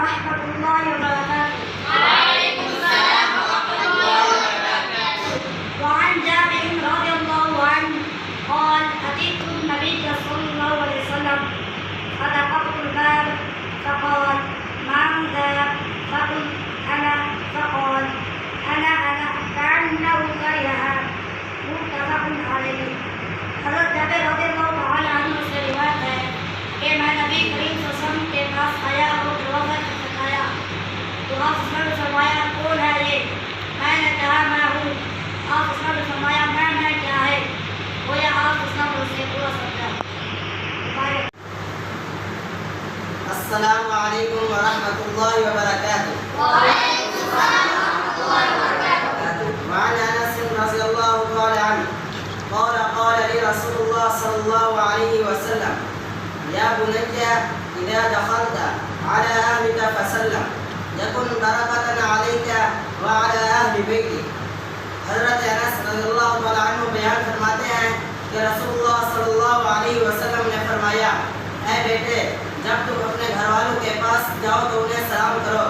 वरहमतुल्लाहि वबरकातुहू। وعن جابر رضي الله عنه قال أتيت النبي صلى الله عليه وسلم فدققت الباب فقال من ذا؟ فقلت أنا، فقال أنا كأنه كرهها متفق عليه। हज़रत जाबिर रज़ियल्लाहु तआला अन्हु से रिवायत है कि मैं नबी करीम सल्लल्लाहु अलैहि वसल्लम के पास आया और दरवाज़ा खटखटाया तो आप ने फरमाया कौन है ये? मैंने कहा मैं हूँ। आप ने फरमाया मैं क्या है? गोया आप उससे पूरा समझा। अस्सलामु अलैकुम व रहमतुल्लाहि व बरकातुहू। وعن أنس رضي الله تعالى عنه قال قال لي رسول الله صلى الله عليه وسلم يا بني إذا دخلت على أهلك فسلم يكن بركة عليك وعلى أهل بيتك। हज़रत अनस रज़ियल्लाहु तआला अन्हु बयान फरमाते हैं कि रसूलुल्लाह सल्लल्लाहु अलैहि वसल्लम ने फरमाया, ऐ बेटे, जब तुम अपने घर वालों के पास जाओ तो उन्हें सलाम करो